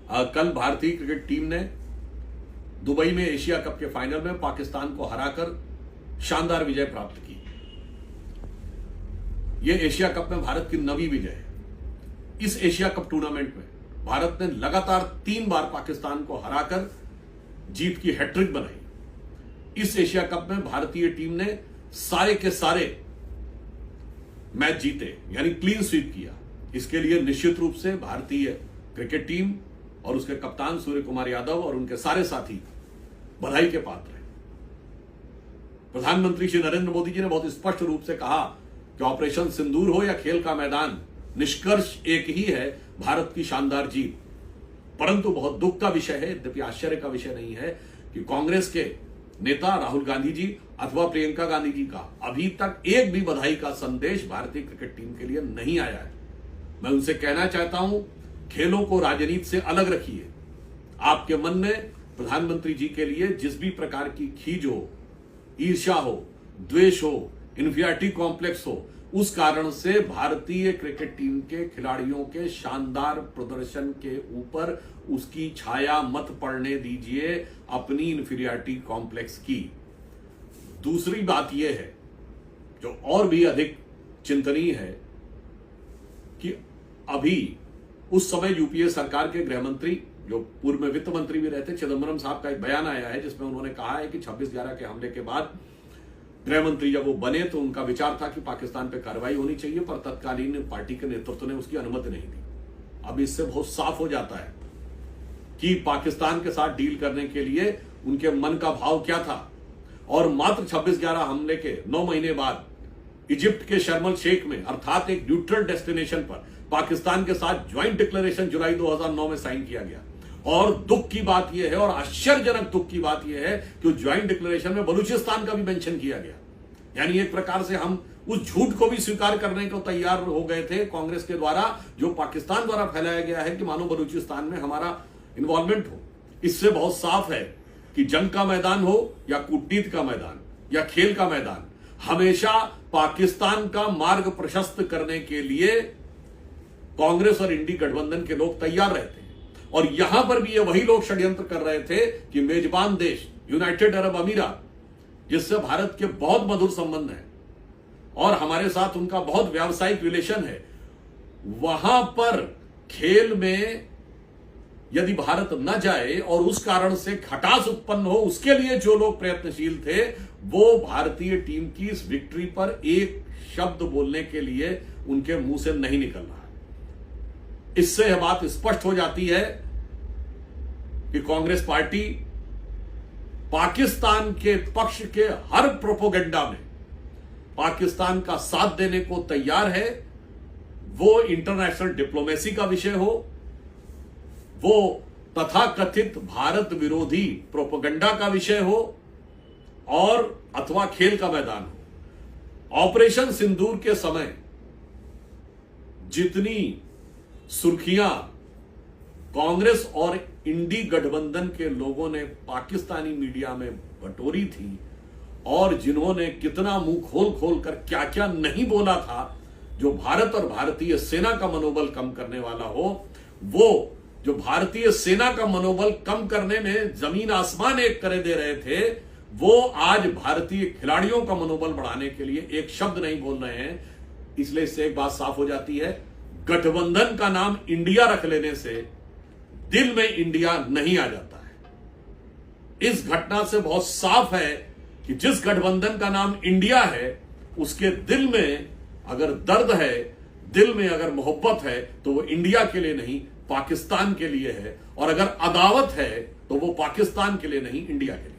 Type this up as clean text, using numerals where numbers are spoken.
कल भारतीय cricket team ने दुबई में एशिया कप के फाइनल में पाकिस्तान को हराकर शानदार विजय प्राप्त की। यह एशिया कप में भारत की 9वीं विजय है। इस एशिया कप टूर्नामेंट में भारत ने लगातार 3 बार पाकिस्तान को हराकर जीत की हैट्रिक बनाई। इस एशिया कप में भारतीय टीम ने सारे के सारे मैच जीते, यानी क्लीन स्वीप किया। इसके लिए निश्चित रूप से भारतीय क्रिकेट टीम और उसके कप्तान सूर्य कुमार यादव और उनके सारे साथी बधाई के पात्र हैं। प्रधानमंत्री श्री नरेंद्र मोदी जी ने बहुत स्पष्ट रूप से कहा कि ऑपरेशन सिंदूर हो या खेल का मैदान, निष्कर्ष एक ही है, भारत की शानदार जीत। परंतु बहुत दुख का विषय है, यद्यपि आश्चर्य का विषय नहीं है, कि कांग्रेस के नेता राहुल गांधी जी अथवा प्रियंका गांधी जी का अभी तक एक भी बधाई का संदेश भारतीय क्रिकेट टीम के लिए नहीं आया है। मैं उनसे कहना चाहता हूं, खेलों को राजनीति से अलग रखिए। आपके मन में प्रधानमंत्री जी के लिए जिस भी प्रकार की खीज हो, ईर्ष्या हो, द्वेष हो, इन्फीरियरिटी कॉम्प्लेक्स हो, उस कारण से भारतीय क्रिकेट टीम के खिलाड़ियों के शानदार प्रदर्शन के ऊपर उसकी छाया मत पड़ने दीजिए अपनी इन्फीरियरिटी कॉम्प्लेक्स की। दूसरी बात यह है, जो और भी अधिक चिंतनीय है, कि अभी उस समय यूपीए सरकार के गृह मंत्री, जो पूर्व में वित्त मंत्री भी रहते, चिदंबरम साहब का एक बयान आया है जिसमें उन्होंने कहा है कि 26/11 के हमले के बाद गृह मंत्री जब वो बने तो उनका विचार था कि पाकिस्तान पे कार्रवाई होनी चाहिए, पर तत्कालीन पार्टी के नेतृत्व ने उसकी अनुमति नहीं दी। अब इससे बहुत साफ हो जाता है कि पाकिस्तान के साथ डील करने के लिए उनके मन का भाव क्या था। और मात्र 26/11 हमले के 9 महीने बाद इजिप्ट के शर्म अल शेख में, अर्थात एक न्यूट्रल डेस्टिनेशन पर, पाकिस्तान के साथ ज्वाइंट डिक्लेरेशन जुलाई 2009 में साइन किया गया। और दुख की बात यह है, और आश्चर्यजनक दुख की बात यह है, कि ज्वाइंट डिक्लेरेशन में बलूचिस्तान का भी मेंशन किया गया। यानी एक प्रकार से हम उस झूठ को भी स्वीकार करने को तैयार हो गए थे कांग्रेस के द्वारा, जो पाकिस्तान द्वारा फैलाया गया है कि मानो बलूचिस्तान में हमारा इन्वॉल्वमेंट हो। इससे बहुत साफ है कि जंग का मैदान हो या कूटनीति का मैदान या खेल का मैदान, हमेशा पाकिस्तान का मार्ग प्रशस्त करने के लिए कांग्रेस और इंडी गठबंधन के लोग तैयार रहते हैं। और यहां पर भी ये वही लोग षड्यंत्र कर रहे थे कि मेजबान देश यूनाइटेड अरब अमीरात, जिससे भारत के बहुत मधुर संबंध है और हमारे साथ उनका बहुत व्यावसायिक रिलेशन है, वहां पर खेल में यदि भारत न जाए और उस कारण से खटास उत्पन्न हो, उसके लिए जो लोग प्रयत्नशील थे, वो भारतीय टीम की इस विक्ट्री पर एक शब्द बोलने के लिए उनके मुंह से नहीं निकल रहा है। इससे यह बात स्पष्ट हो जाती है कि कांग्रेस पार्टी पाकिस्तान के पक्ष के हर प्रोपोगेंडा में पाकिस्तान का साथ देने को तैयार है। वो इंटरनेशनल डिप्लोमेसी का विषय हो, वो तथाकथित भारत विरोधी प्रोपेगेंडा का विषय हो, और अथवा खेल का मैदान हो। ऑपरेशन सिंदूर के समय जितनी सुर्खियां कांग्रेस और इंडी गठबंधन के लोगों ने पाकिस्तानी मीडिया में बटोरी थी, और जिन्होंने कितना मुंह खोल खोल कर क्या क्या नहीं बोला था, जो भारत और भारतीय सेना का मनोबल कम करने वाला हो, वो जो भारतीय सेना का मनोबल कम करने में जमीन आसमान एक करे दे रहे थे, वो आज भारतीय खिलाड़ियों का मनोबल बढ़ाने के लिए एक शब्द नहीं बोल रहे हैं। इसलिए इससे एक बात साफ हो जाती है, गठबंधन का नाम इंडिया रख लेने से दिल में इंडिया नहीं आ जाता है। इस घटना से बहुत साफ है कि जिस गठबंधन का नाम इंडिया है, उसके दिल में अगर दर्द है, दिल में अगर मोहब्बत है, तो वो इंडिया के लिए नहीं, पाकिस्तान के लिए है। और अगर अदावत है, तो वो पाकिस्तान के लिए नहीं, इंडिया के लिए।